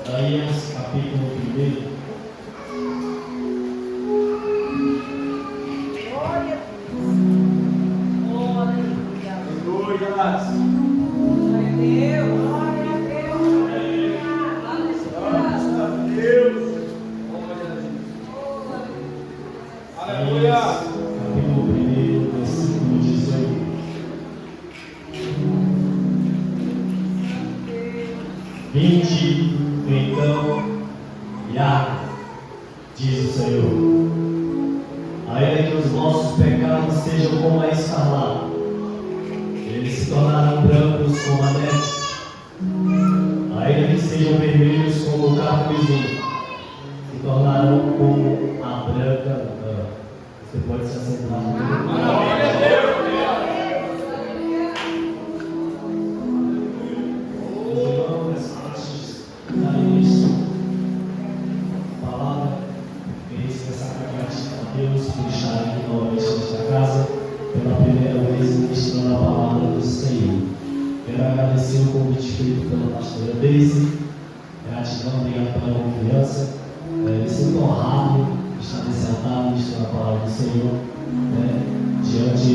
Isaías capítulo 1. Glória a Deus. Glória a Deus. Glória a Deus. Glória a Deus. Aleluia. Capítulo 1, versículo 18. Vinde, então, e arde, diz o Senhor. Ainda que os vossos pecados sejam como a escarlata, eles se tornarão brancos como a neve. Ainda que sejam vermelhos como o carmesim, se tornarão como a branca lã. Você pode se assentar. Glória a Deus. Meus irmãos, antes de dar início à palavra, queria expressar gratidão a Deus por estar aqui novamente nesta casa, pela primeira vez ministrando a palavra do Senhor. Quero agradecer o convite feito pela pastora Daisy. Gratidão, obrigado pela confiança. Me sinto honrado de estar nesse altar ministrando a palavra do Senhor, diante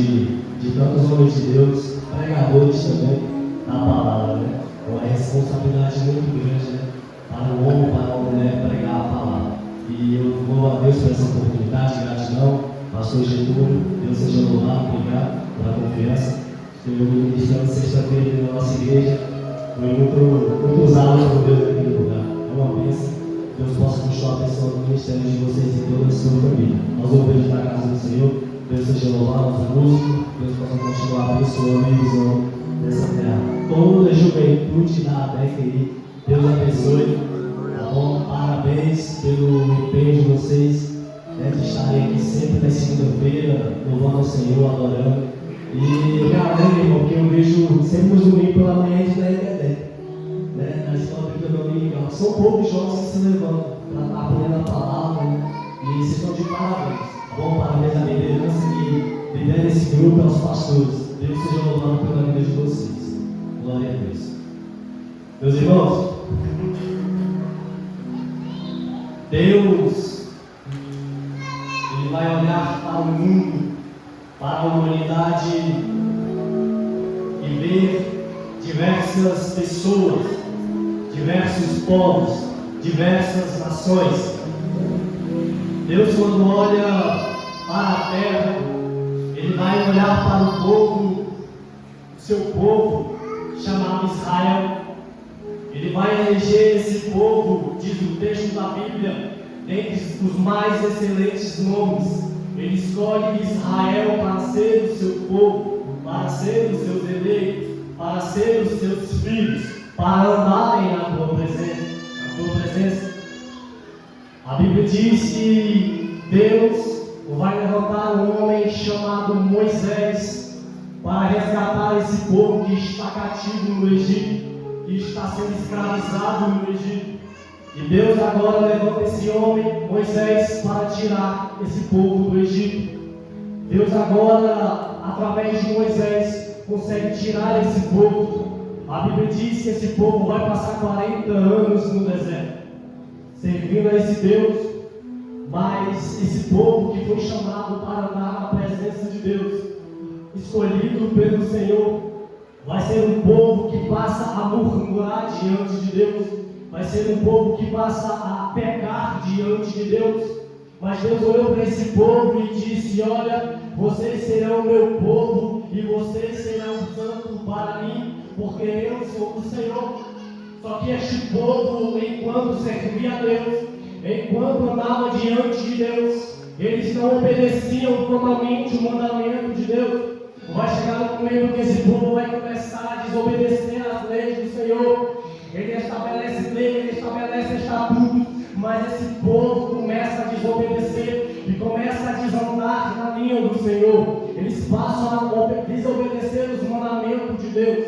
de tantos homens de Deus, pregadores também na palavra. É uma responsabilidade muito grande, para o homem, para a mulher pregar a palavra. E eu louvo a Deus por essa oportunidade, gratidão. Pastor Getúlio, Deus seja louvado, obrigado pela confiança. Estou ministrando sexta-feira na nossa igreja. Foi muito usado por Deus aqui no lugar. É uma bênção. Deus possa continuar abençoando o ministério de vocês e toda a sua família. Aos obreiros da casa do Senhor, Deus seja louvado, aos músicos, Deus possa continuar abençoando e usando nessa terra. Toda a juventude da ABEC, Deus abençoe, tá bom? Parabéns pelo empenho de vocês, de estarem aqui sempre na segunda-feira, louvando ao Senhor, adorando. E eu me alegro, irmão, porque eu vejo sempre os domingos pela manhã de na internet. Na escola bíblica dominical. São poucos jovens que se levantam para estar aprendendo a palavra, e vocês estão de parabéns. Tá bom? Parabéns à liderança que lidera esse grupo, aos pastores. Deus seja louvado pela vida de vocês. Glória a Deus. Meus irmãos, Deus, Ele vai olhar para o mundo, para a humanidade e ver diversas pessoas, diversos povos, diversas nações. Deus, quando olha para a terra, Ele vai olhar para o povo, o seu povo, chamado Israel. Ele vai eleger esse povo, diz o texto da Bíblia, dentre os mais excelentes nomes. Ele escolhe Israel para ser o seu povo, para ser os seus eleitos, para ser os seus filhos, para andarem na tua presença. A Bíblia diz que Deus vai levantar um homem chamado Moisés para resgatar esse povo que está cativo no Egito, que está sendo escravizado no Egito. E Deus agora levanta esse homem, Moisés, para tirar esse povo do Egito. Deus agora, através de Moisés, consegue tirar esse povo. A Bíblia diz que esse povo vai passar 40 anos no deserto, servindo a esse Deus. Mas esse povo que foi chamado para andar na presença de Deus, escolhido pelo Senhor, vai ser um povo que passa a murmurar diante de Deus, vai ser um povo que passa a pecar diante de Deus. Mas Deus olhou para esse povo e disse: olha, vocês serão meu povo e vocês serão santos para mim, porque eu sou o Senhor. Só que este povo, enquanto servia a Deus, enquanto andava diante de Deus, eles não obedeciam totalmente o mandamento de Deus. Vai chegar um momento que esse povo vai começar a desobedecer às leis do Senhor. Ele estabelece lei, ele estabelece estatutos, mas esse povo começa a desobedecer e começa a desandar na linha do Senhor. Eles passam a desobedecer os mandamentos de Deus.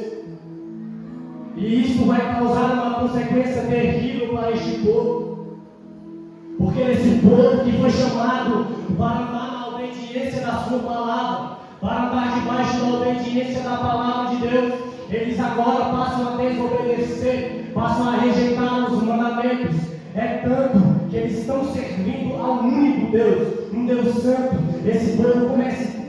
E isso vai causar uma consequência terrível para este povo. Porque esse povo que foi chamado para andar na obediência da sua palavra, para andar debaixo da obediência da palavra de Deus, eles agora passam a desobedecer passam a rejeitar os mandamentos. É tanto que eles estão servindo ao único Deus, um Deus santo. Esse povo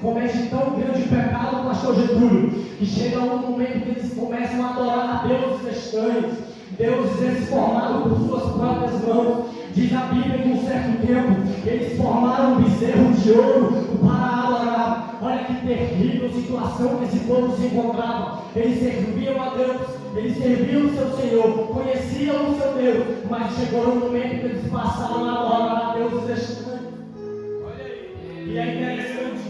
comete tão grande pecado, pastor Getúlio, que chega um momento que eles começam a adorar a deuses estranhos, deuses esses formados por suas próprias mãos. Diz a Bíblia que em um certo tempo eles formaram um bezerro de ouro para adorar. Olha que terrível situação que esse povo se encontrava. Eles serviam a Deus, eles serviam o seu Senhor, conheciam o seu Deus, mas chegou um momento que eles passaram a adorar a deuses estranhos. Olha aí. E é interessante.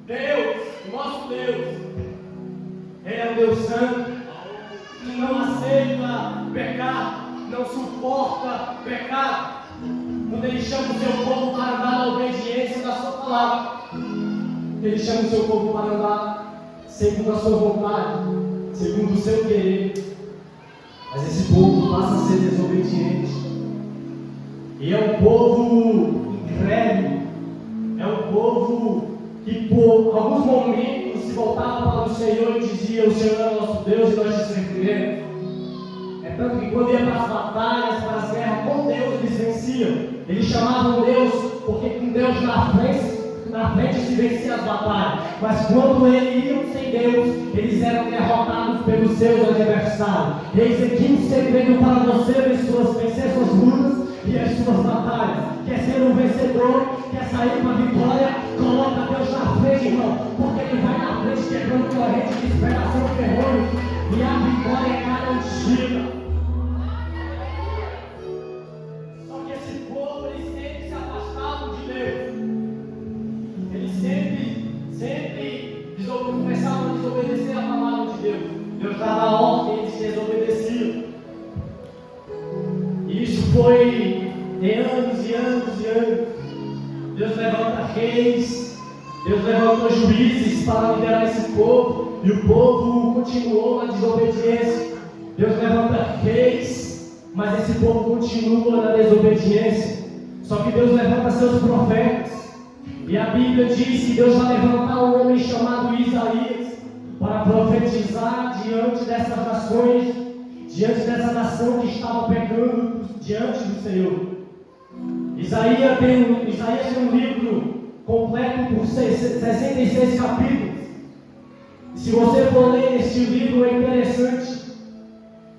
Deus, nosso Deus, Ele é um Deus santo, que não aceita pecado, não suporta pecado. Quando Ele chama o seu povo para andar na obediência da sua palavra, Ele chama o seu povo para andar segundo a sua vontade, segundo o seu querer. Mas esse povo passa a ser desobediente. E é um povo incrédulo. É um povo que por alguns momentos se voltava para o Senhor e dizia: o Senhor é nosso Deus e nós te serviremos. É tanto que quando ia para as batalhas, para as guerras, com Deus eles venciam. Eles chamavam Deus, porque com Deus na frente se vencia as batalhas. Mas quando eles iam sem Deus, eles eram derrotados pelos seus adversários. Eis aqui um segredo para você vencer suas lutas e as suas batalhas. Quer ser um vencedor, quer sair com a vitória, coloca Deus na frente, irmão, porque Ele vai na frente quebrando corrente de esperação e terror, e a vitória é garantida. Só que esse povo, eles sempre se afastavam de Deus. Eles sempre começavam a desobedecer a palavra de Deus. Deus dava ordem e eles desobedeciam. E isso foi anos e anos e anos. Deus levanta reis, Deus levanta juízes para liderar esse povo, e o povo continuou na desobediência. Deus levanta reis, mas esse povo continua na desobediência. Só que Deus levanta seus profetas, e a Bíblia diz que Deus vai levantar um homem chamado Isaías para profetizar diante dessas nações, diante dessa nação que estava pecando diante do Senhor. Isaías tem um livro completo por 66 capítulos. E se você for ler este livro, é interessante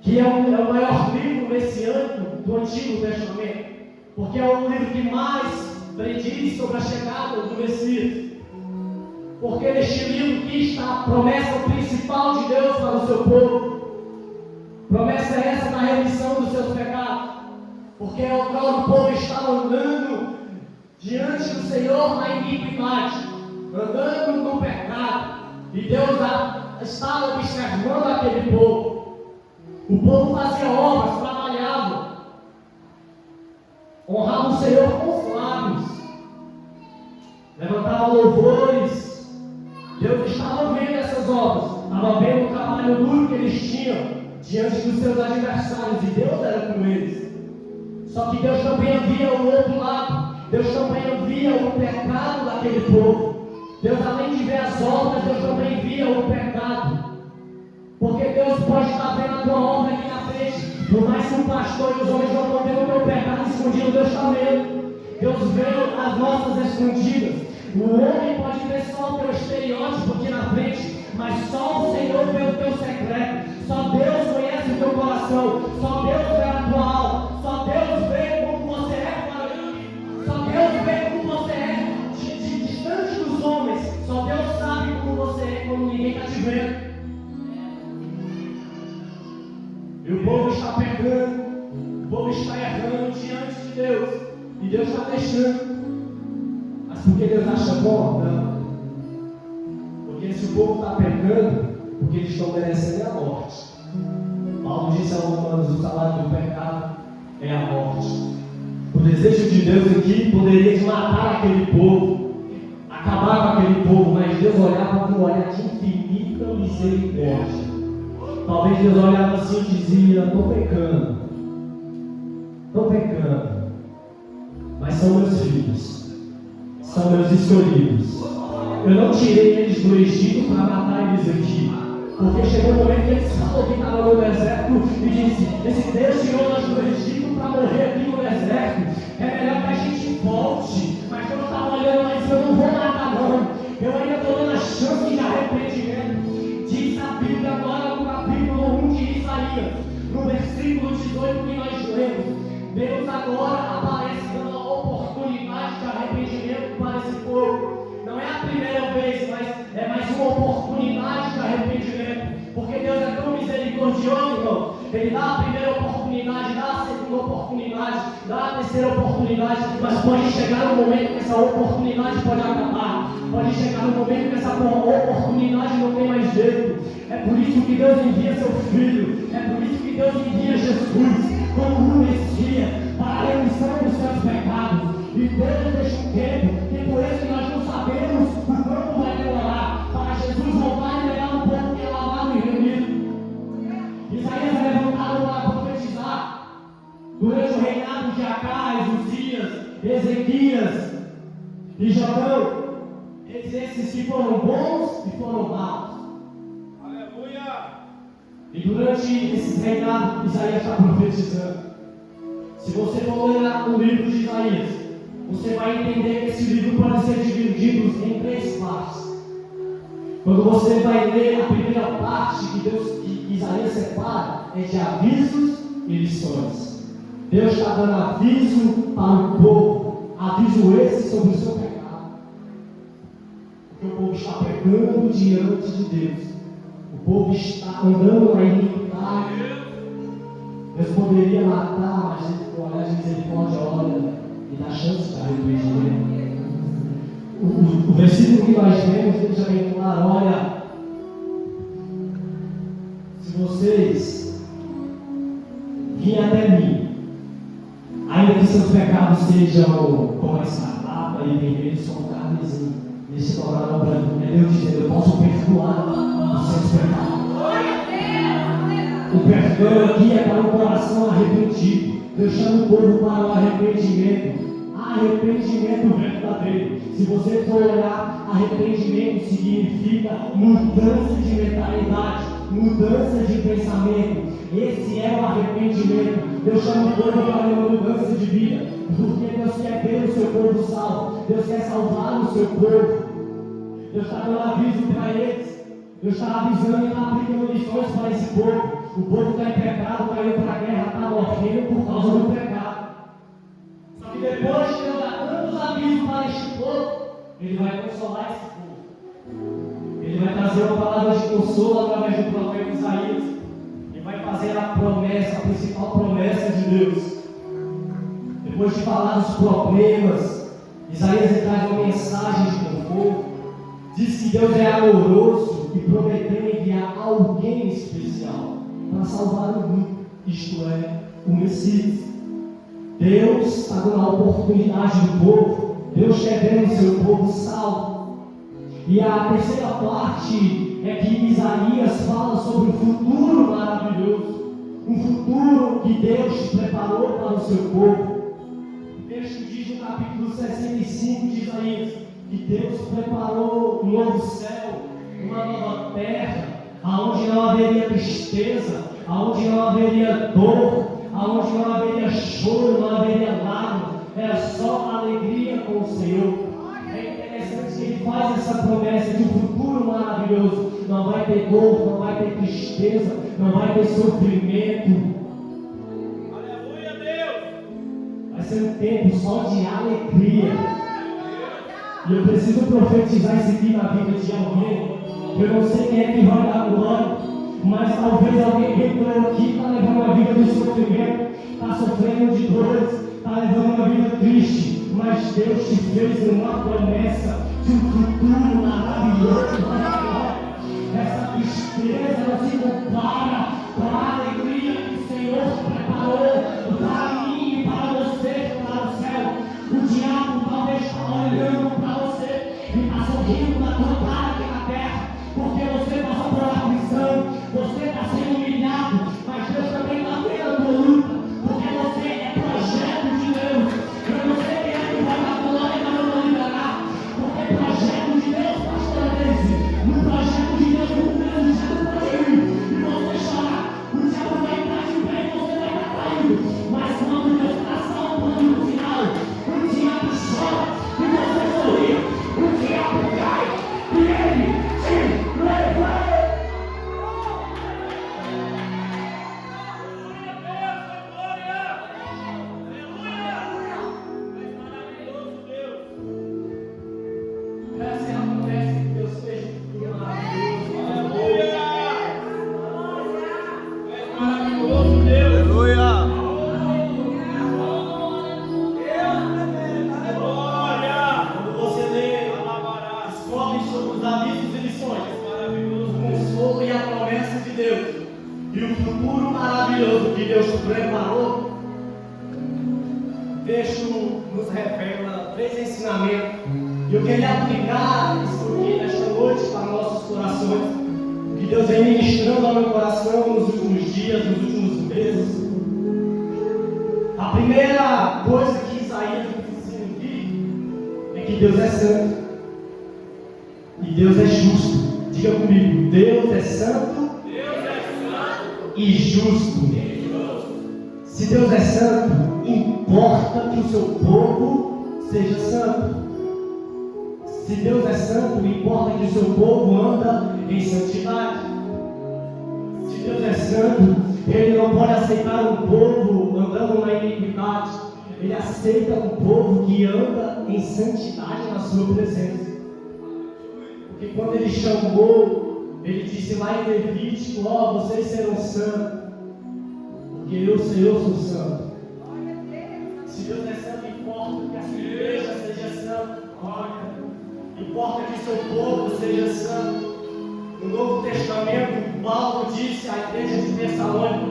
que é o maior livro messiânico do Antigo Testamento, porque é o livro que mais prediz sobre a chegada do Messias. Porque neste livro aqui está a promessa principal de Deus para o seu povo. Promessa essa da remissão dos seus pecados. Porque outrora o povo estava andando diante do Senhor na iniquidade, andando no pecado, e Deus estava observando aquele povo. O povo fazia obras, trabalhava, honrava o Senhor com os lábios, levantava louvores. Deus estava vendo essas obras, estava vendo o trabalho duro que eles tinham diante dos seus adversários, e Deus era com eles. Só que Deus também via o outro lado. Deus também via o pecado daquele povo. Deus, além de ver as obras, Deus também via o pecado. Porque Deus pode estar vendo a tua obra aqui na frente. Por mais que o pastor e os homens não estão vendo o teu pecado escondido, Deus está vendo. Deus vê as nossas escondidas. O homem pode ver só o teu estereótipo aqui na frente, mas só o Senhor vê o teu secreto. Só Deus conhece o teu coração. Só Deus vê a tua alma. Só Deus vê como você é para mim. Só Deus vê como você é distante dos homens. Só Deus sabe como você é quando ninguém está te vendo. E o povo está pecando, o povo está errando diante de Deus, e Deus está deixando. Mas porque Deus acha bom? Não. Porque se o povo está pecando, porque eles estão merecendo a morte. Paulo disse aos Romanos: o salário do pecado é a morte. O desejo de Deus aqui poderia matar aquele povo, acabar com aquele povo, mas Deus olhava com um olhar de infinita misericórdia. Talvez Deus olhava assim e dizia: estou pecando, mas são meus filhos, são meus escolhidos. Eu não tirei eles do Egito para matar eles aqui. Porque chegou o momento que ele falou que estava no deserto e disse: esse Deus tirou nós do Egito para morrer aqui no deserto. É melhor que a gente volte. Mas eu estava olhando lá e disse: eu não vou matar não. Eu ainda estou dando a chance de arrependimento. Diz a Bíblia agora no capítulo 1 de Isaías, no versículo 18 que nós lemos. Deus agora aparece dando a oportunidade de arrependimento para esse povo. Não é a primeira vez, mas é mais uma oportunidade de arrependimento. Porque Deus é tão misericordioso, irmão. Ele dá a primeira oportunidade, dá a segunda oportunidade, dá a terceira oportunidade, mas pode chegar um momento que essa oportunidade pode acabar. Pode chegar um momento que essa oportunidade não tem mais jeito. É por isso que Deus envia seu Filho. É por isso que Deus envia Jesus como um Messias para a remissão dos seus pecados. E Deus deixa um tempo esse que nós não sabemos o quanto vai demorar para Jesus voltar e levar um povo que é lavado e remido. Isaías é levantado para profetizar durante o reinado de Acais, Uzias, Ezequias e Jotão. Esses que foram bons e foram maus. Aleluia! E durante esses reinados, Isaías está profetizando. Se você for ler o livro de Isaías, você vai entender que esse livro pode ser dividido em 3 partes. Quando você vai ler a primeira parte que Isaías separa, é de avisos e lições. Deus está dando aviso para o povo, aviso esse sobre o seu pecado. Porque o povo está pecando diante de Deus. O povo está andando na iniquidade. Deus poderia matar, mas ele com olhar de misericórdia olha e dá chance de arrependimento. O versículo que nós lemos deixa bem claro: olha, se vocês virem até mim, ainda que seus pecados sejam como a escarlata e vermelhos como carmesim, eles se tornarão brancos. É Deus dizendo: eu posso perdoar os seus pecados. O perdão aqui é para o coração arrependido. Deus chama o povo para o arrependimento. Arrependimento verdadeiro. Se você for olhar, arrependimento significa mudança de mentalidade, mudança de pensamento. Esse é o arrependimento. Deus chama o povo para uma mudança de vida, porque Deus quer ver o seu povo salvo. Deus quer salvar o seu povo. Deus está dando aviso para eles. Deus está avisando e está aplicando lições para esse povo. O povo está em pecado, caiu para a guerra, está morrendo por causa do pecado. Só que depois de Deus dar tantos avisos para este povo, Ele vai consolar esse povo. Ele vai trazer uma palavra de consolo através do profeta Isaías. E vai fazer a promessa, a principal promessa de Deus. Depois de falar dos problemas, Isaías traz uma mensagem de conforto. Diz que Deus é amoroso e prometeu enviar alguém especial para salvar o mundo, isto é, o Messias. Deus está dando a oportunidade do povo. Deus quer ver o seu povo salvo. E a terceira parte é que Isaías fala sobre um futuro maravilhoso, um futuro que Deus preparou para o seu povo. O texto diz no capítulo 65 de Isaías que Deus preparou um novo céu, uma nova terra, aonde não haveria tristeza, aonde não haveria dor, aonde não haveria choro, não haveria lágrimas, era só alegria com o Senhor. É interessante que Ele faz essa promessa de um futuro maravilhoso. Não vai ter dor, não vai ter tristeza, não vai ter sofrimento. Aleluia, Deus! Vai ser um tempo só de alegria. E eu preciso profetizar isso aqui na vida de alguém. Eu não sei quem é que vai dar glória, mas talvez alguém que entrou aqui está levando uma vida de sofrimento, está sofrendo de dores, está levando uma vida triste, mas Deus te fez uma promessa de um futuro maravilhoso. Essa tristeza não se compara com a alegria que o Senhor preparou para mim e para você, para o céu. O diabo talvez está olhando para você e está sorrindo na tua cara aqui na terra, porque você passou por aflição, você está sendo humilhado, mas Deus também está vendo a tua luta, porque você é projeto de Deus. Eu não sei quem é que vai dar glória, mas eu vou liberar, porque projeto de Deus, pastor Denise, no projeto de Deus, o Deus já não pode sobre os avisos e lições, maravilhoso consolo e a promessa de Deus, e o futuro maravilhoso que Deus preparou. O texto nos revela 3 ensinamentos, e eu queria aplicar isso aqui nesta noite para nossos corações, que Deus vem ministrando ao meu coração nos últimos dias, nos últimos meses. A primeira coisa que Isaías nos ensina aqui é que Deus é santo e Deus é justo. Diga comigo: Deus é santo e justo. Se Deus é santo, importa que o seu povo seja santo. Se Deus é santo, importa que o seu povo anda em santidade. Se Deus é santo, Ele não pode aceitar um povo andando na iniquidade. Ele aceita um povo que anda em santidade na sua presença. Porque quando Ele chamou, Ele disse lá em Levítico: ó, vocês serão santos, porque eu, Senhor, sou santo. Se Deus é santo, importa que a sua igreja seja santa. Importa que o seu povo seja santo. No Novo Testamento, Paulo disse à igreja de Tessalônica: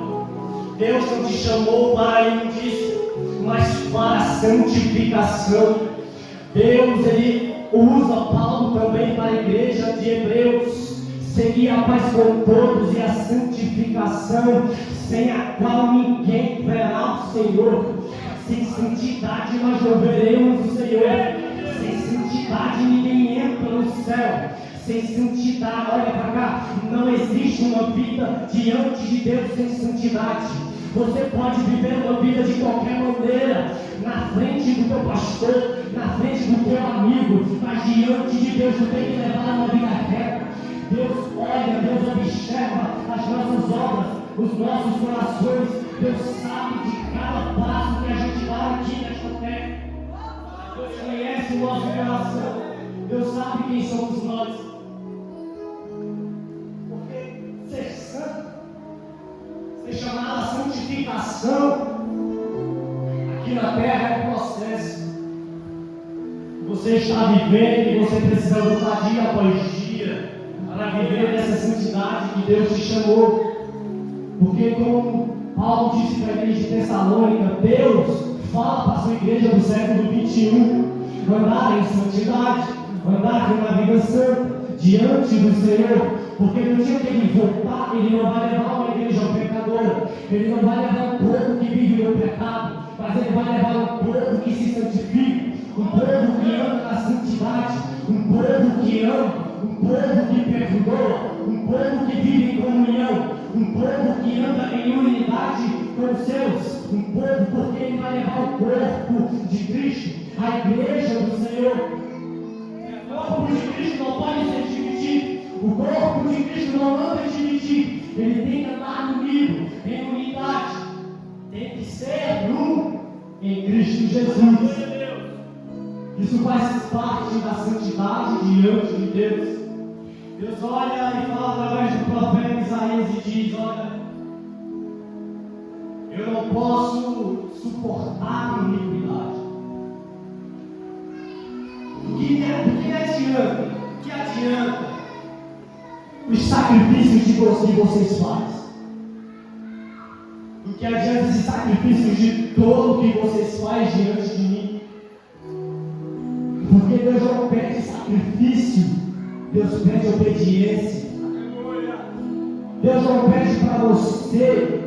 Deus não te chamou para a imundícia, mas para a santificação. Deus, Ele usa Paulo também para a igreja de Hebreus. Seguir a paz com todos e a santificação, sem a qual ninguém verá o Senhor. Sem santidade nós não veremos o Senhor. Sem santidade ninguém entra no céu. Sem santidade, olha para cá, não existe uma vida diante de Deus sem santidade. Você pode viver uma vida de qualquer maneira, na frente do teu pastor, na frente do teu amigo, mas diante de Deus tu tem que levar uma vida reta. Deus olha, Deus observa as nossas obras, os nossos corações. Deus sabe de cada passo que a gente dá aqui nesta terra. Deus conhece o nosso coração. Deus sabe quem somos nós. Porque ser santo, ser chamado a santificação, aqui na terra é um processo. Você está vivendo e você precisa lutar dia após dia para viver nessa santidade que Deus te chamou. Porque como Paulo disse para a igreja de Tessalônica, Deus fala para a sua igreja do século 21, andar em santidade, andar numa vida santa, diante do Senhor. Porque no dia que Ele voltar, Ele não vai levar uma igreja pecadora, Ele não vai levar um povo que vive no pecado, mas Ele vai levar um povo que se santifica, um povo que anda na santidade, um povo que ama, um povo que perdoa, um povo que vive em comunhão, um povo que anda em unidade com os seus, um povo porque Ele vai levar o corpo de Cristo, a igreja do Senhor. O corpo de Cristo não pode ser dividido, o corpo de Cristo não anda dividido, ele tem que andar unido, em unidade, tem que ser um em Cristo Jesus. Isso faz parte da santidade diante de Deus. Deus olha e fala através do profeta Isaías e diz: olha, eu não posso suportar a iniquidade. O que adianta os sacrifícios de que vocês fazem? O que adianta esses sacrifícios de todo que vocês fazem diante de mim? Porque Deus não pede sacrifício, Deus pede obediência. Deus não pede para você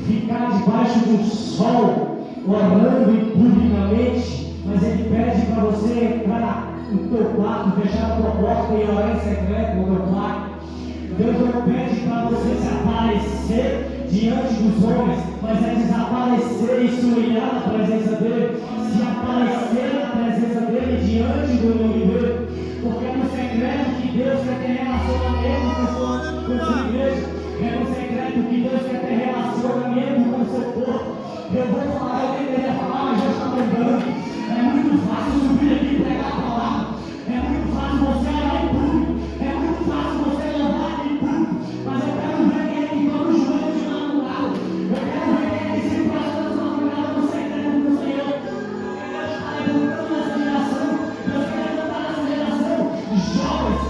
ficar debaixo do sol, orando publicamente, mas Ele pede para você entrar no teu quarto, fechar a tua porta e orar em secreto com o teu Pai. Deus não pede para você se aparecer diante dos homens, mas é desaparecer e se humilhar na presença dEle, se aparecer na presença dEle diante do nome dEle, porque é no secreto que Deus quer ter relacionamento com sua igreja, é no secreto que Deus quer ter relacionamento com o seu povo. Eu vou falar, eu deveria falar, mas já está lembrando. É muito fácil subir aqui e pregar a palavra, é muito fácil você orar em público, é muito fácil você louvar em público, mas eu quero ver quem é que toma o joelho de madrugada, eu quero ver quem é que se prostra de madrugada no secreto do Senhor. Deus está levantando essa geração, Deus quer levantar essa geração, jovens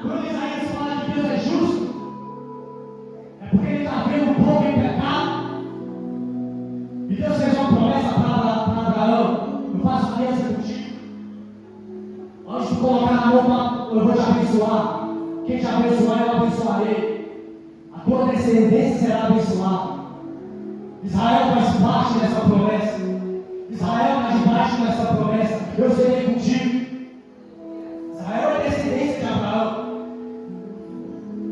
Quando Isaías fala que Deus é justo, é porque ele está vendo o povo em pecado. E Deus fez uma promessa para Abraão: eu faço aliança contigo. Antes de colocar na mão, eu vou te abençoar. Quem te abençoar, eu abençoarei. A tua descendência será abençoada. Israel faz parte dessa promessa. Israel está debaixo dessa promessa. Eu serei contigo. Israel é descendência de Abraão.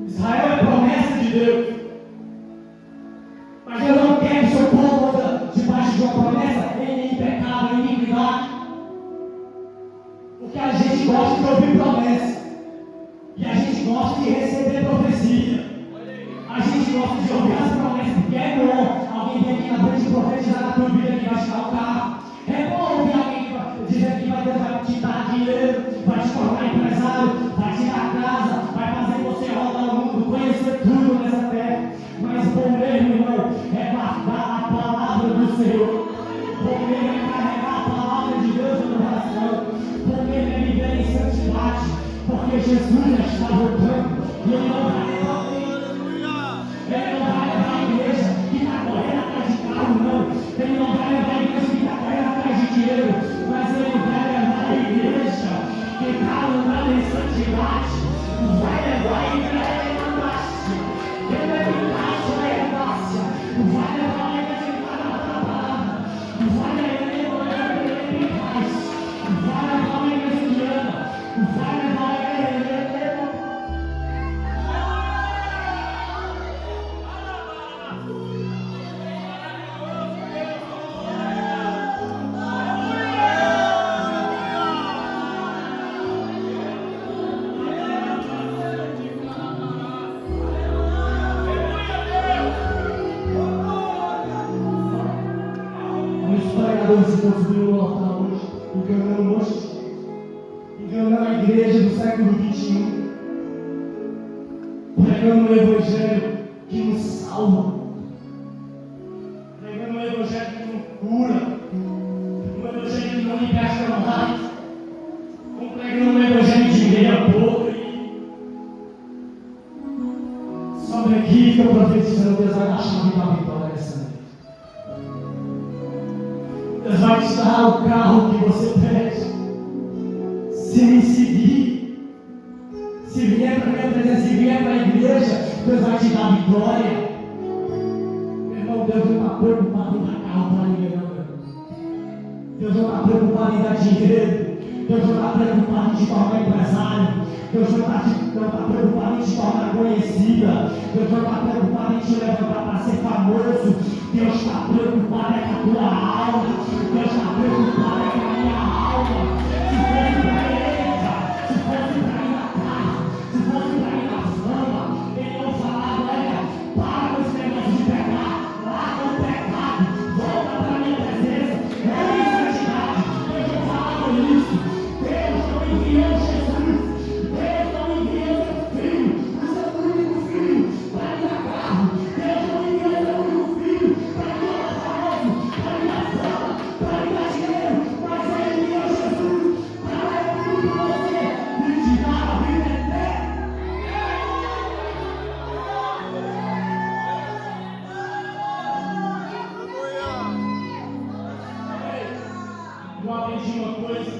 Israel é promessa de Deus. Mas Deus não quer que seu povo anda debaixo de uma promessa em pecado, em iniquidade. Porque a gente gosta de ouvir promessa. E a gente gosta de receber profecia. A gente gosta de ouvir as promessas porque é bom. Alguém vem aqui na frente profetizar na tua vida que vai te dar um carro. É bom ouvir alguém dizer que Deus vai te dar dinheiro, vai te tornar empresário, vai te dar casa, vai fazer você rodar o mundo, conhecer tudo nessa terra. Mas bom mesmo, irmão, é guardar a palavra do Senhor. Bom mesmo é carregar a palavra de Deus no coração. Bom mesmo é viver em santidade, porque Jesus já está voltando. E Ele não vai levar Ele não vai levar a igreja que está correndo atrás de carro, não. Ele não vai levar a igreja que está correndo atrás de dinheiro, mas Ele vai levar a igreja que está andando em santidade. Vai levar a igreja na graça. Ele é eficaz na herbácea. Vai levar a igreja que está na palavra. Vai levar a igreja que é eficaz. Vai levar a igreja que ama. Vai levar a igreja que é se construiu no altar hoje, enganando um monte de gente, enganando a igreja do século XXI, pregando um evangelho que nos salva, pregando um evangelho que nos cura, um evangelho que não liberta mais, pregando um evangelho de meia boca. Sobre aqui que eu profetizando, Deus vai dar a chave da vitória nessa noite. Deus vai te dar o carro que você pede. Se me seguir, se vier para a minha presença, se vier para a igreja, Deus vai te dar vitória. Meu irmão, Deus não está preocupado em dar carro para ninguém, não, meu irmão. Deus não está preocupado em dar dinheiro. Deus não está preocupado em te tornar empresário. Deus não está preocupado em te tornar conhecida. Deus não está preocupado em te levantar para ser famoso. Deus está preocupado é com a tua alma. Deus está preocupado é com a minha alma. Se fosse para a igreja, se fosse para ir na casa, se fosse para ir na fama, Ele não falava: olha, para com esse negócio de pecar, larga o pecado, volta para a minha presença, é santidade. Deus não falava isso. Deus não enviou Jesus. Deus não enviou seu filho, o seu único filho, para ir na carro. Deus não enviou seu único filho para ir na famoso, para ir na fama, para ir na dinheiro. Mas Ele enviou Jesus para reunir com você e te dar a vida eterna. Eu aprendi uma coisa: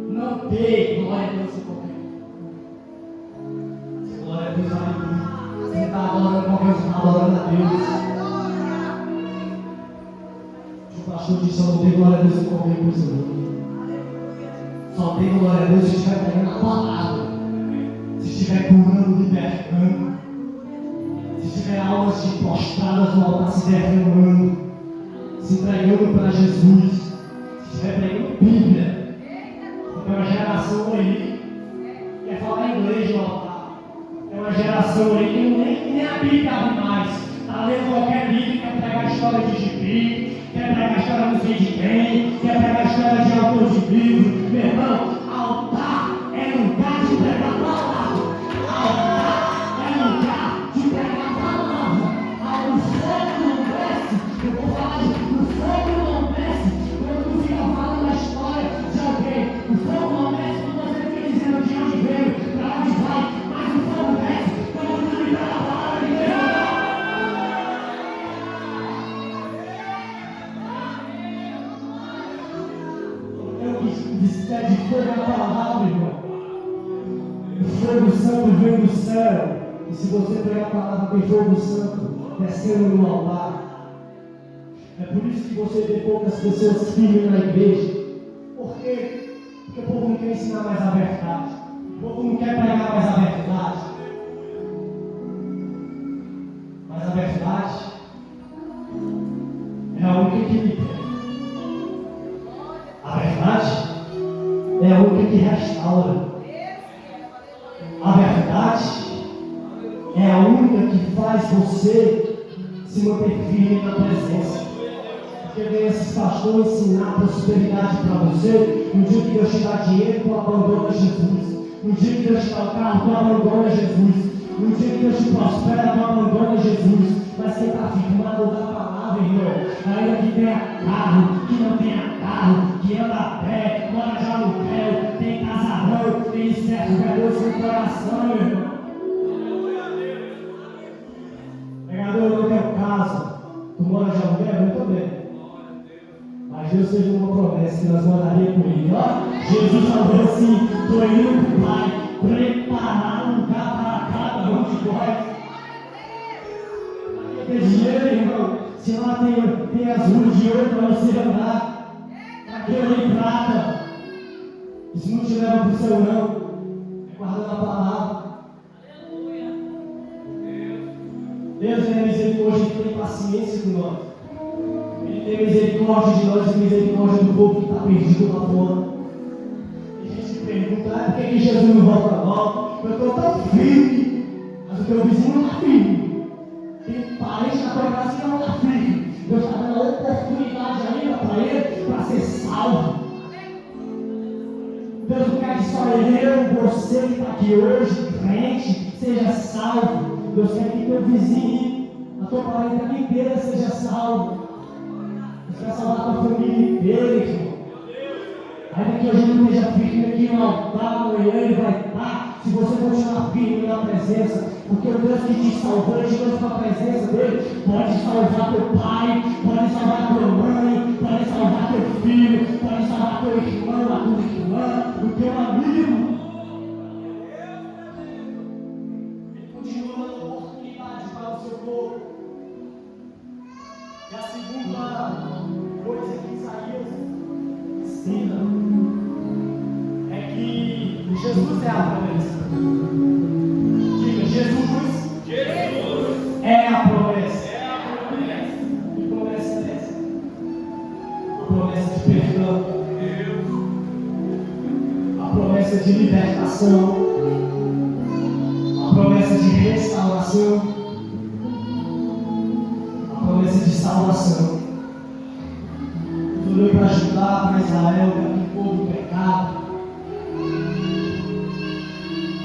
não dê glória a Deus em qualquer coisa. Glória a Deus, aleluia. Você está adorando qualquer coisa, está adorando a Deus. O pastor disse: só não dê glória a Deus em qualquer coisa, não. Só dê glória a Deus se estiver pregando a palavra, se estiver curando, libertando, se tiver almas de prostradas no altar se derramando, se entregando para Jesus, se estiver pregando Bíblia. É uma geração aí que quer falar inglês no altar. É uma geração aí que nem a Bíblia abre mais. Está lendo qualquer livro, quer pregar a história de Gibi, quer pregar a história não sei de quem, quer pregar a história de autor de livro. Meu irmão, altar é lugar de pregar a palavra. Altar é lugar de pregar a palavra. O fogo não desce. Eu vou falar o fogo não desce quando tu fica falando a história de alguém. O fogo não desce quando você fica dizendo de onde veio, para onde vai. O fogo santo vem do céu. E se você pegar a palavra, tem fogo santo descendo no altar. É por isso que você vê poucas pessoas firmes na igreja. Por quê? Porque o povo não quer ensinar mais a verdade. O povo não quer pregar mais a verdade. Mas a verdade é a única que libera. A verdade é a única que restaura. A verdade é a única que faz você se manter firme na presença. Porque vem esses pastores ensinar prosperidade para você. No dia que Deus te dá dinheiro, tu abandona Jesus. No dia que Deus te dá o carro, tu abandona Jesus. No dia que Deus te prospera, tu abandona Jesus. Mas quem está firmado da palavra, irmão, ainda que tenha carro, que não tenha carro, que anda a pé, mora de aluguel, tem casarão, tem certo Deus no coração, meu irmão. Pregador, eu não tenho casa. Tu mora de aluguel? Eu também. Mas Deus fez uma promessa que nós moraríamos com ele. Ó, Jesus falou assim: estou indo para o Pai preparar um lugar para cada um de nós. Tem dinheiro, irmão. Se lá tem as ruas de ouro para você andar, aqui em prata. Isso não te leva para o céu, não. É guardando a palavra. Deus é misericórdia, Ele tem paciência com nós. Ele tem misericórdia de nós e misericórdia do povo que está perdido lá fora. E a gente se pergunta: por que Jesus não volta logo? Eu estou tão firme, mas o teu vizinho não está firme. Tem parente na tua casa que não está firme. Deus está dando a oportunidade ainda para ele, para ser salvo. Deus não quer que só eu, você que está aqui hoje, crente, seja salvo. Deus quer que teu vizinho, a tua parentela inteira seja salvo. Deus quer salvar a tua família inteira, irmão. Ainda que hoje não esteja firme aqui no altar, amanhã ele vai estar. Se você continuar firme na presença, porque o Deus que te salvou, ele te trouxe para a presença dele, pode salvar teu pai, pode salvar tua mãe, pode salvar teu filho, pode salvar teu irmão, a tua irmã, o teu amigo. Ele continua dando oportunidade para o seu povo. E a segunda coisa que Isaías ensina é que Jesus é a promessa. Diga, Jesus é a promessa. Que promessa é essa? A promessa de perdão. A promessa de libertação. A promessa de restauração. A promessa de salvação. Deus olhou para Judá, para Israel, para aquele povo do pecado.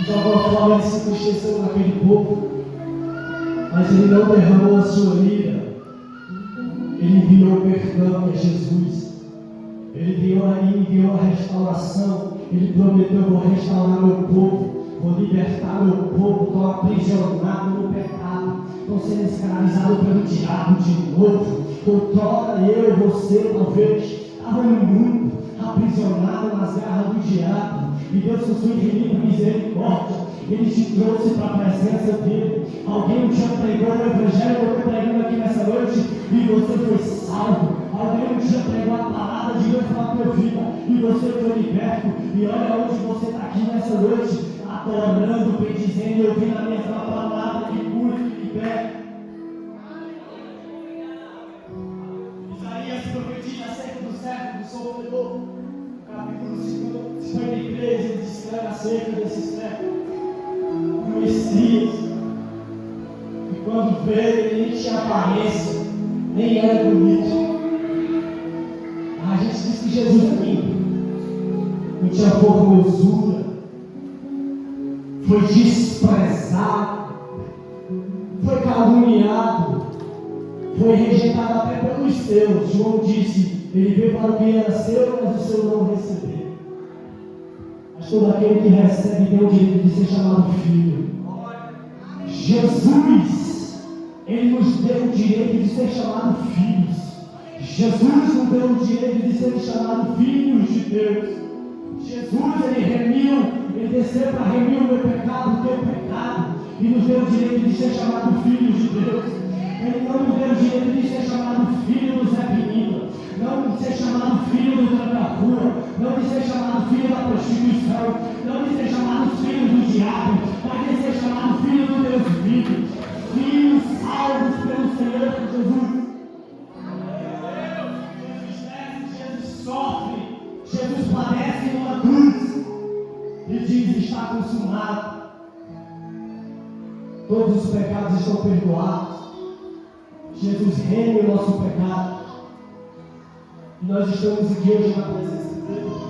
De alguma forma ele se entristeceu naquele povo, mas ele não derramou a sua ira. Ele enviou o perdão, que é Jesus. Ele enviou a restauração. Ele prometeu: vou restaurar meu povo, vou libertar meu povo. Estão aprisionados no pecado, estão sendo escravizados pelo diabo de novo. Outrora eu, você, talvez estava no mundo, aprisionado nas garras do diabo. E Deus, com sua infinita misericórdia, Ele te trouxe para a presença dele. Alguém te pregou o Evangelho que eu estou pregando aqui nessa noite e você foi salvo. Alguém te pregou a palavra de Deus para a tua vida e você foi liberto. E olha onde você está aqui nessa noite, adorando, bendizendo e ouvindo a mesma palavra que cura e liberta. Isaías profetiza acerca do servo do sofredor. Capítulo 53, ele descreve acerca desse servo, o Messias, e quando veio, ele nem tinha aparência, nem era bonito. A gente diz que Jesus não tinha formosura, foi desprezado, foi caluniado, foi rejeitado até pelos seus. João disse: ele veio para o que era seu, mas o seu não recebeu. Mas todo aquele que recebe tem o direito de ser chamado filho. Jesus, ele nos deu o direito de ser chamado filhos. Jesus nos deu o direito de ser chamado filhos de Deus. Jesus, ele desceu para remir o meu pecado. o direito de ser chamado filho de Deus. Ele não nos deu o direito de ser chamado filho do Zé Pinito, não de ser chamado filho do tranca-rua, não de ser chamado filho da prostituição, não de ser chamado filho do diabo, mas de ser chamado filho do Deus vivo, filhos salvos pelo Senhor Jesus. Jesus sofre, Jesus padece numa cruz e diz: está consumado. Todos os pecados estão perdoados. Jesus reme o nosso pecado. E nós estamos aqui hoje na presença de Deus.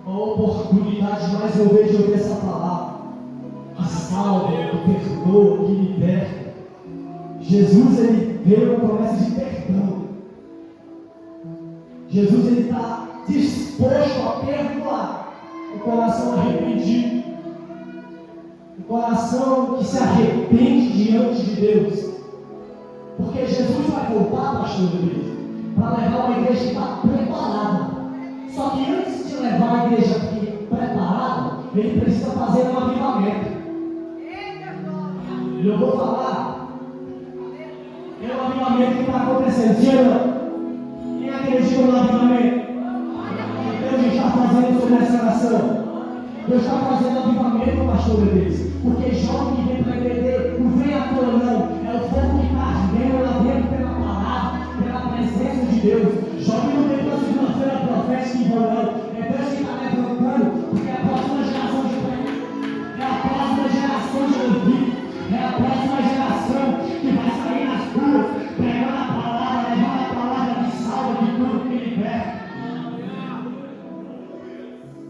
Uma oportunidade mais uma vez de ouvir essa palavra que salva, que perdoa, que liberta. Jesus, ele veio com a promessa de perdão. Jesus, ele está disposto a perdoar o coração arrependido, o coração que se arrepende diante de Deus. Porque Jesus vai voltar, pastor Luiz, para levar uma igreja que está preparada. Só que antes de levar a igreja preparada, ele precisa fazer um avivamento. E eu vou falar, é um avivamento que está acontecendo. Sim ou não? Quem acredita no avivamento? Deus está fazendo sobre essa nação. Deus está fazendo avivamento, pastor Luiz. Porque jovem que vem para a igreja, não vem à toa não. É o fogo que está ardendo lá dentro pela palavra, pela presença de Deus. Jovem não vem para a segunda-feira profética e vão não. É Deus que está levantando, porque é a próxima geração de crente, é a próxima geração de ouvido, é a próxima geração que vai sair nas ruas, pregando a palavra, levando a palavra que salva, de tudo que liberta.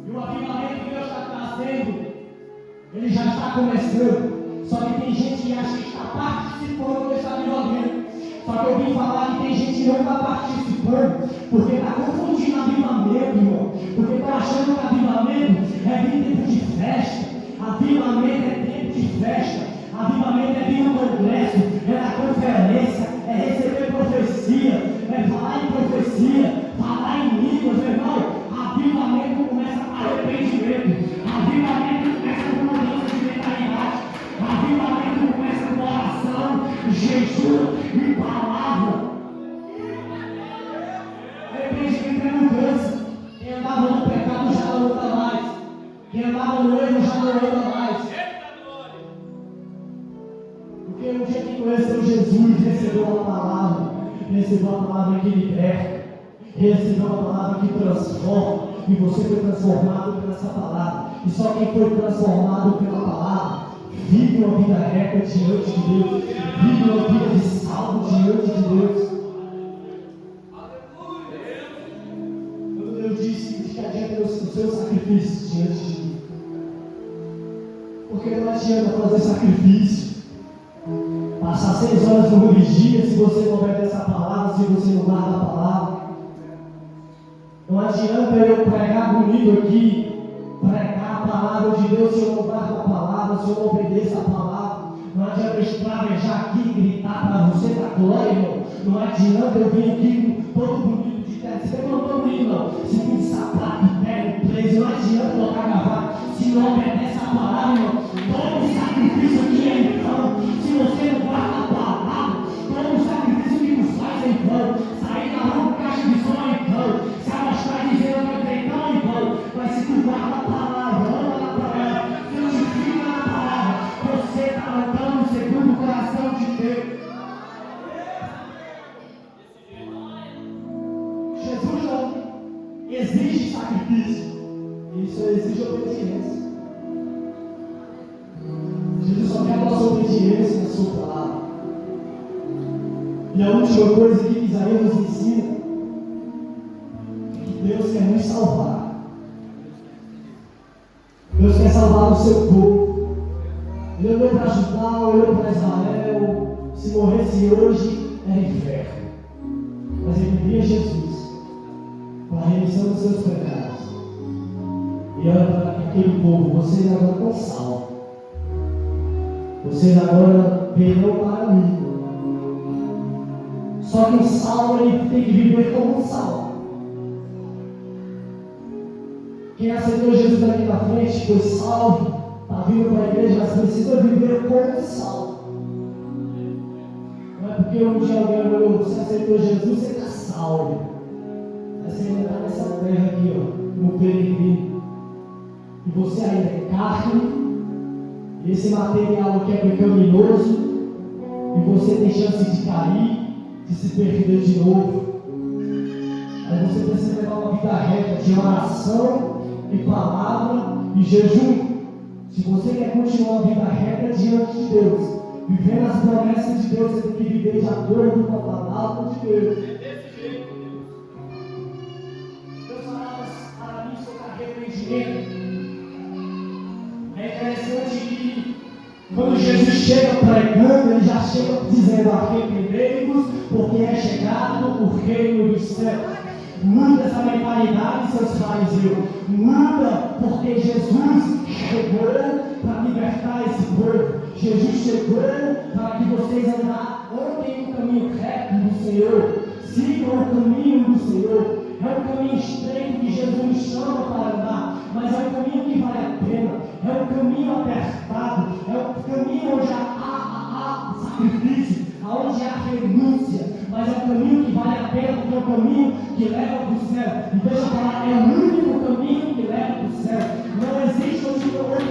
E o avivamento que Deus está trazendo, ele já está começando. Só que tem gente que acha que está participando desse avivamento. Só que eu vim falar que tem gente que não está participando, porque está confundindo avivamento, irmão. Porque está achando que avivamento é vir tempo de festa. Avivamento é tempo de festa. Avivamento é vir no congresso, é na conferência, é receber profecia, é falar em profecia, falar em línguas, meu irmão. Avivamento começa com arrependimento. Avivamento começa com mudança de mentalidade. Avivamento começa com oração, jejum e palavra. Arrependimento é mudança. Quem andava no pecado já não anda mais. Quem andava no erro já não anda mais. Porque o dia que conheceu Jesus, recebeu a palavra que liberta, recebeu a palavra que transforma. E você foi transformado por essa palavra. E só quem foi transformado pela palavra vive uma vida reta diante de Deus, vive uma vida de salvo diante de Deus. Quando Deus disse que adianta o seu sacrifício diante de mim, porque não adianta fazer sacrifício, passar 6 horas no vigia se você não obedece a palavra, se você não guarda a palavra. Não adianta eu pregar bonito aqui, pregar a palavra de Deus se eu não guardo a palavra, se eu não obedeço a palavra. Não adianta eu espravejar aqui e gritar para você da glória, irmão. Não adianta eu vir aqui todo bonito de terra. Se eu não estou bonito, não. Se tem de sapato, pé, preso, não adianta colocar gravata. Se não obedece a palavra, irmão. Todo sacrifício aqui é em vão. Se você não guarda a palavra, todo sacrifício que nos faz é em vão. Sair na rua com caixa de som é em vão. Se amostrar dizendo que eu creio, não é em vão. Mas se tu guarda a palavra, anda na palavra, santifica na palavra, você está andando segundo o coração de Deus. Jesus não exige sacrifício, ele só exige obediência. Jesus só quer a nossa obediência na sua palavra. E a última coisa que Isaías nos ensina é que Deus quer nos salvar. Deus quer salvar o seu povo. Ele olhou para Judá, olhou para Israel. Se morresse hoje, era inferno. Mas ele envia Jesus para a remissão dos seus pecados. E olha para aquele povo: vocês agora estão salvos. Vocês agora virão para mim. Só que o salvo, ele tem que viver como um salvo. Quem aceitou Jesus daqui na frente foi salvo, está vindo para a igreja, mas precisa viver como sal. Não é porque um dia alguém olhou, você aceitou Jesus, você está salvo. Mas você ainda está nessa terra aqui, ó, no peregrino. E você ainda é carne. E esse material aqui é pecaminoso. E você tem chance de cair, de se perder de novo. Aí você precisa levar uma vida reta de oração e palavra e jejum. Se você quer continuar a vida reta diante de Deus, vivendo as promessas de Deus, você tem que viver de acordo com a palavra de Deus. É desse jeito, Deus. Deus falava para mim sobre arrependimento. É interessante que quando Jesus chega pregando, ele já chega dizendo: arrependei-vos, porque é chegado o reino dos céus. Muda essa mentalidade, seus fariseus. Muda, porque Jesus chegou para libertar esse povo. Jesus chegou para que vocês andem no caminho reto do Senhor. Sigam o caminho do Senhor. É um caminho estreito que Jesus nos chama para andar, mas é um caminho que vale a pena. É um caminho apertado. É um caminho onde há sacrifício, onde há renúncia. Mas é um caminho que vale a pena, porque é um caminho que leva para o céu. E deixa eu falar, é o único caminho que leva para o céu. Não existe outro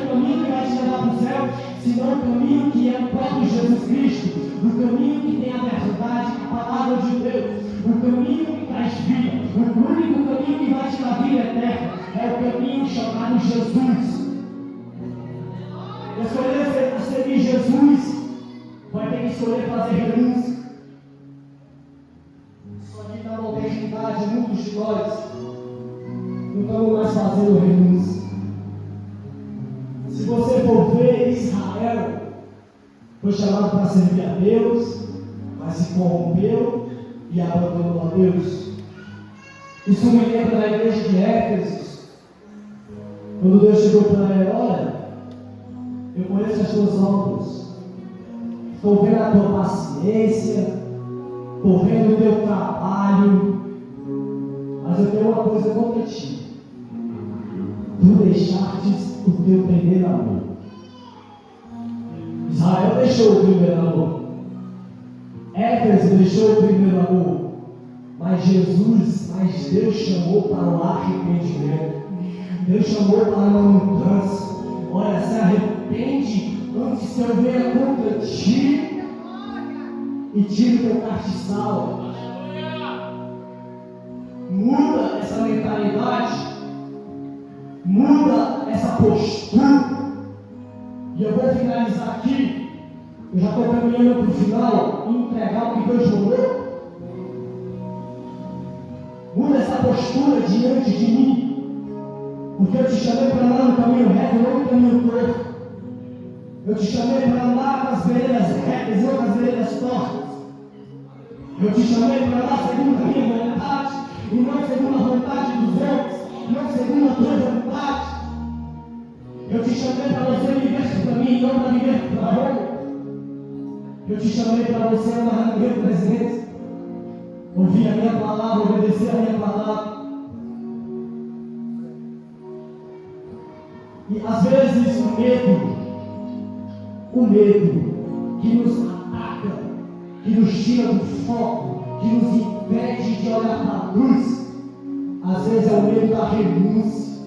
caminho que vai te levar para o céu, senão o caminho que é o próprio Jesus Cristo. O caminho que tem a verdade, a palavra de Deus. O caminho que traz vida. O único caminho que vai te dar vida eterna é o caminho chamado Jesus. Escolher seguir Jesus, vai ter que escolher fazer renúncia. Só que na modernidade, muitos de nós não estamos mais fazendo renúncia. Se você for ver, Israel foi chamado para servir a Deus, mas se corrompeu e abandonou a Deus. Isso me lembra da igreja de Éfeso, quando Deus chegou para ela: olha, eu conheço as tuas obras, estou vendo a tua paciência, estou vendo o teu trabalho, mas eu tenho uma coisa contra ti: tu deixastes o teu primeiro amor. Israel deixou o primeiro amor, Éfeso deixou o primeiro amor, mas Deus chamou para o arrependimento. Deus chamou para uma mudança. Olha, se arrepende antes que eu venha contra ti e tire o teu castiçal. Muda essa mentalidade, muda essa postura. E eu vou finalizar aqui. Eu já estou caminhando para o final e entregar o que Deus mandou. Muda essa postura diante de mim, porque eu te chamei para andar no caminho reto, não no caminho torto. Eu te chamei para andar nas veredas retas, não nas veredas tortas. Eu te chamei para andar segundo a minha vontade, e não segundo a vontade dos outros, não segundo a tua vontade. Eu te chamei para você viver para mim, não para viver para Roma. Eu te chamei para você andar na minha presença, ouvir a minha palavra, obedecer a minha palavra. E às vezes o medo que nos ataca, que nos tira do foco, que nos impede de olhar para a luz, às vezes é o medo da renúncia,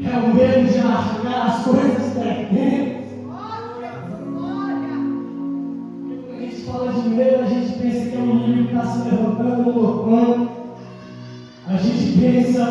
é o medo de largar as coisas terrenas. Quando a gente fala de medo, a gente pensa que é um inimigo que está se levantando no locão. A gente pensa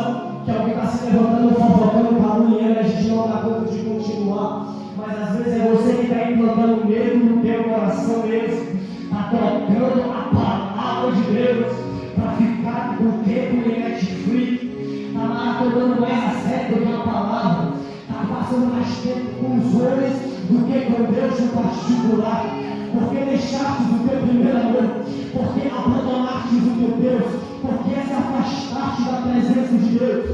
que alguém está se levantando, fofocando, barulhando, a gente não dá conta de continuar. Mas às vezes é você que está implantando medo no teu coração mesmo. Está trocando a palavra de Deus para ficar com o tempo em Netflix. Está maratonando mais a série do que a palavra. Está passando mais tempo com os homens do que com Deus no particular. Porque deixaste o teu primeiro amor, porque abandonaste o teu Deus, porque se afastaste da presença de Deus,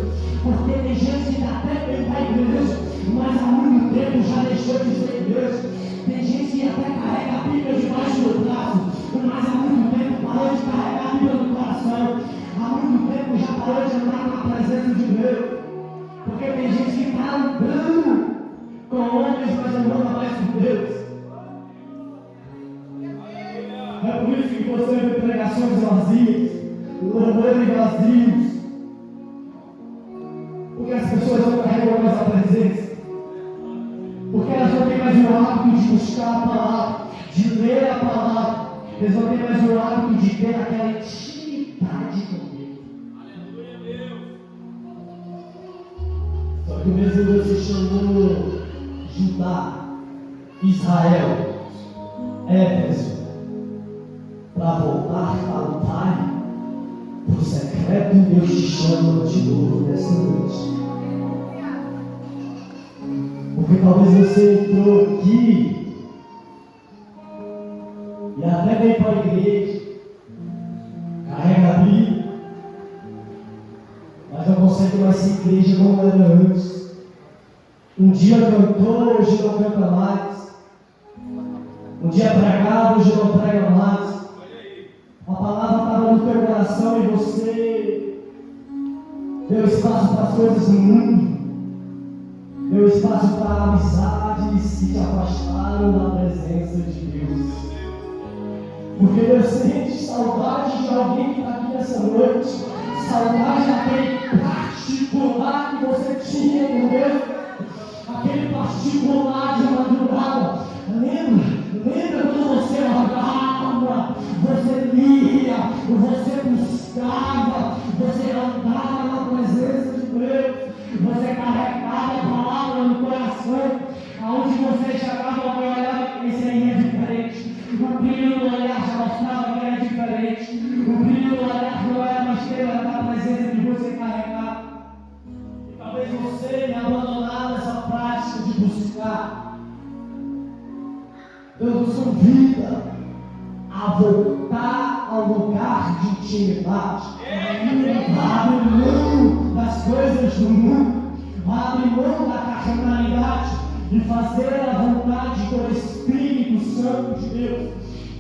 porque tem gente que até vem para a igreja, mas há muito tempo já deixou de ser igreja. Tem gente que até carrega a Bíblia debaixo do braço, mas há muito tempo parou de carregar a Bíblia no coração. Há muito tempo já parou de andar na presença de Deus, porque tem gente que está andando por isso que você vê pregações vazias, louvores vazios. Porque as pessoas não carregam mais a presença. Porque elas não têm mais o hábito de buscar a palavra, de ler a palavra. Eles não têm mais o hábito de ter aquela intimidade com Deus. Aleluia, Deus. Só que o mesmo Deus se chamou Judá, Israel, Éfeso, para voltar para o Pai, para o secreto, Deus te chama de novo nessa noite. Porque talvez você entrou aqui e até veio para a igreja, carrega a Bíblia, mas não consegue mais ser igreja como era antes. Um dia cantou, hoje não canta mais. Um dia pregava, hoje não prega mais. A palavra estava no teu coração e você deu espaço para as coisas do mundo. Deu espaço para amizades que te afastaram da presença de Deus. Porque Deus sente saudade de alguém que está aqui nessa noite. Saudade daquele particular que você tinha com Deus. Aquele particular de madrugada. Lembra quando você orava, você lia, você buscava, você andava na presença de Deus, você carregava a palavra no coração, aonde você chegava, alguém olhava, esse aí é diferente. O brilho do olhar já mostrava que era diferente. O brilho do olhar não era mais ter a presença de você carregar. E talvez você tenha abandonado essa prática de buscar. Deus nos convida a voltar ao lugar de intimidade. Abre mão das coisas do mundo, abre mão da carnalidade e fazer a vontade do Espírito Santo de Deus.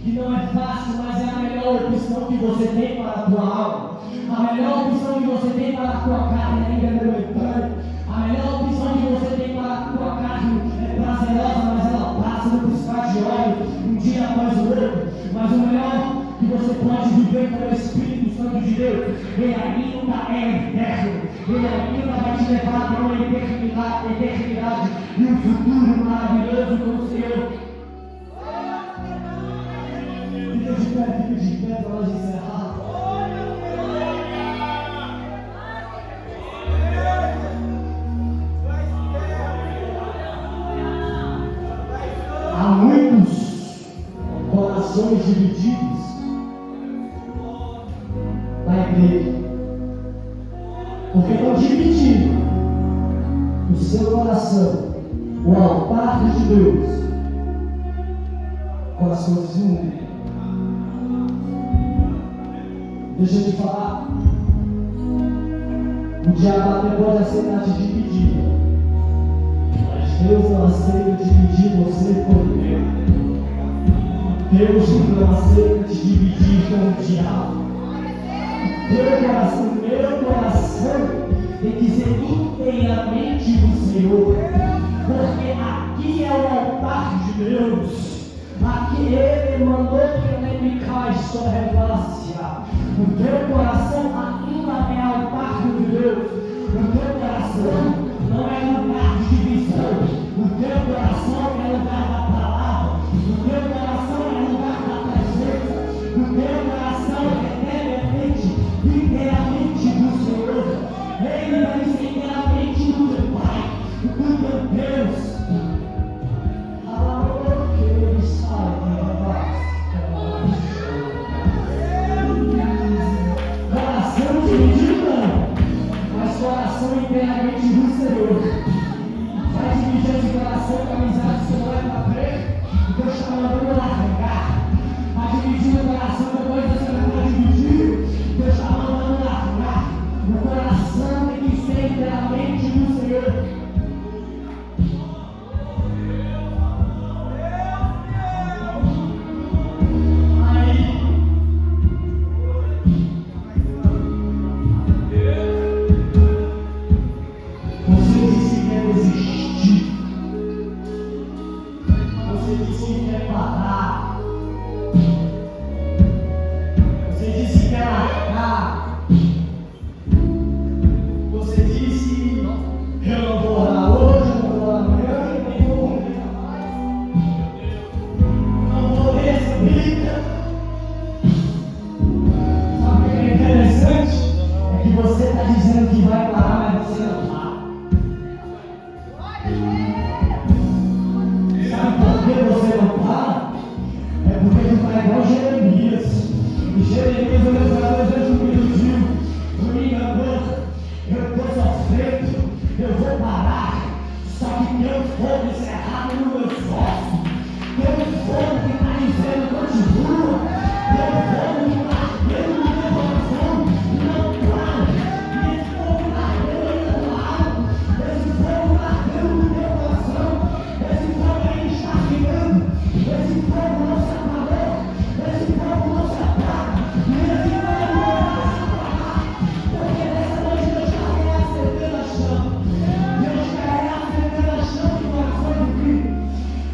Que não é fácil, mas é a melhor opção que você tem para a tua alma. A melhor opção que você tem para a tua carne ainda é momentânea. A melhor opção que você tem para a tua carne é prazerosa, mas ela passa no piscar de olhos, um dia após o outro. Mas o melhor que você pode viver com o Espírito Santo de Deus, ele ainda é eterno. Ele ainda vai te levar para uma eternidade e um futuro maravilhoso com o Senhor. Fica de pé para nós encerrar. Há muitos corações divididos na igreja, porque estão dividindo o seu coração, o altar de Deus, com as coisas do mundo. Deixa eu te falar, o diabo até pode aceitar te dividir, mas Deus não aceita dividir você com Deus. Deus não aceita te dividir com o diabo. Meu coração tem que ser inteiramente do Senhor, porque aqui é o altar de Deus. Aqui Ele mandou que ele me cai sua relância. O teu coração ainda é altar de Deus. O teu coração não é lugar de divisão. O teu coração é lugar da palavra. O teu coração é lugar da presença. O teu coração é inteiramente do Senhor. Ele vai ser inteiramente do teu Pai, do teu Deus. Coração dividido não, mas coração inteiramente do arde no meu esforço. Tem um fogo que está dizendo continua. Tem um fogo que está ardendo no meu coração. Não para. E esse fogo está ardendo aí na tua alma. Esse fogo está ardendo no teu coração. Esse fogo ainda está queimando. Esse fogo não se apagou. Esse fogo não se apaga. E esse fogo não vai se apagar. Porque nessa noite Deus está reacendendo a chama. Deus está reacendendo a chama de corações de Cristo.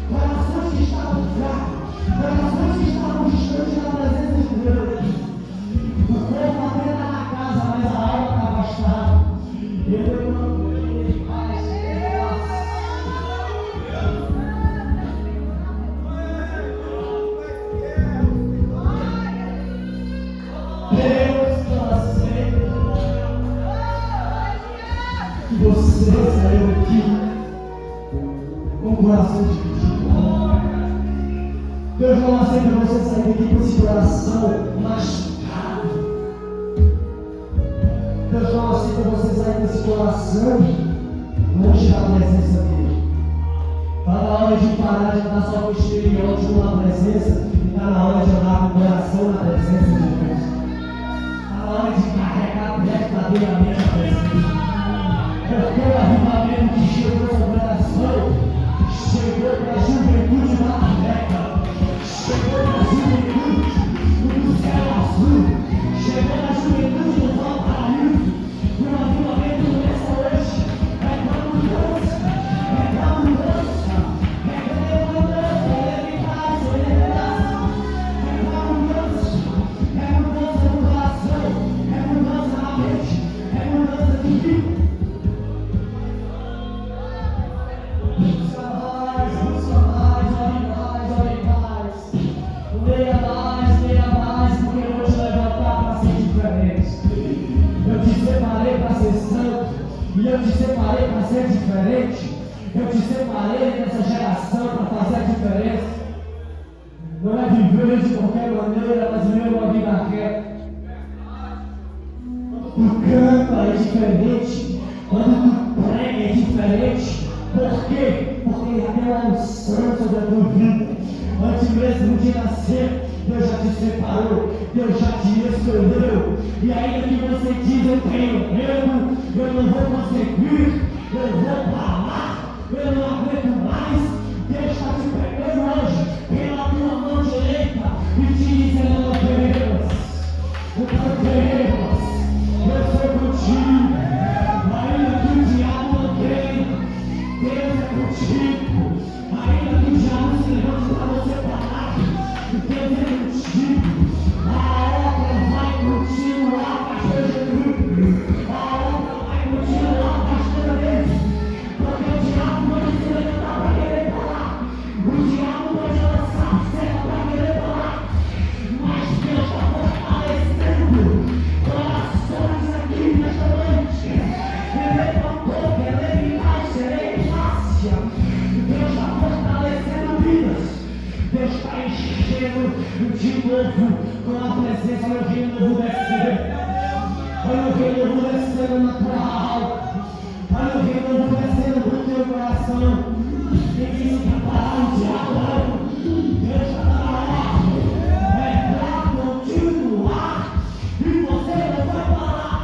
Corações que estavam fracos. Corações que estavam distantes da presença de Deus. O corpo até está na casa, mas a alma está afastada. Eu amo ele, Pai, Deus está sempre. Que você saiu aqui com o coração dividido. Deus não aceita você sair daqui com esse coração machucado. Deus não aceita você sair com esse coração longe da presença dele. Está na hora de parar de andar só com o estereótipo na presença e está na hora de andar com o coração na presença de Deus. Está na hora de carregar verdadeiramente a presença. Porque o avivamento que chegou sobre a nação chegou para a juventude da América, chegou para a juventude do céu azul, chegou na juventude do Valparaíso. E o avivamento nessa hoje é para a mudança, é para a mudança, é para a mudança, é para a mudança, é para a mudança, é mudança no coração, é mudança na mente, é mudança de vida. Leia mais, porque eu vou te levantar para ser diferente. Eu te separei para ser santo, e eu te separei para ser diferente. Eu te separei nessa geração para fazer a diferença. Não é viver de qualquer maneira, mas viver uma vida reta. Quando tu canta é diferente, quando tu prega é diferente. Por quê? Porque já tem uma unção sobre a tua vida. Antes mesmo de nascer, Deus já te separou, Deus já te escolheu. E ainda que você diz, eu tenho medo, eu não vou conseguir, eu vou parar, eu não aguento mais, Deus está te pegando hoje pela tua mão direita e te dizendo, não temas, eu sou contigo. Ainda que o diabo não tenha, Deus é contigo. Ainda que o diabo se levante para você parar, Deus é contigo. A obra vai continuar, pastor Jesus. A obra vai continuar, pastor Deus. Porque o diabo pode se levantar para querer parar. O diabo pode lançar a serra para querer parar. Mas Deus está fortalecendo corações aqui nesta noite. Ele levantou, ele levantou, serei fácil. Deus está fortalecendo vidas. Deus está enchendo de novo com a presença. Olha o reino novo descendo. Olha o reino novo descendo na tua alma. Olha o reino novo descendo no teu coração. Quem disse que ia parar o diabo? Deus está na ordem. É para continuar. E você não vai parar.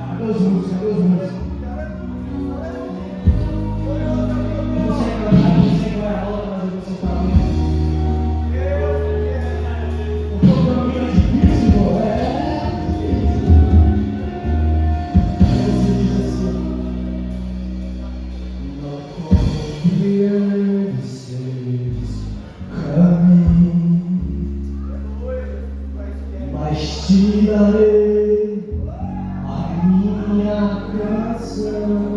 Cadê os músicos? Cadê os músicos? Eu não sei qual é a hora, mas eu vou soltar a minha. O programa é difícil, Você diz assim: não conheces caminho, mas te darei a minha canção.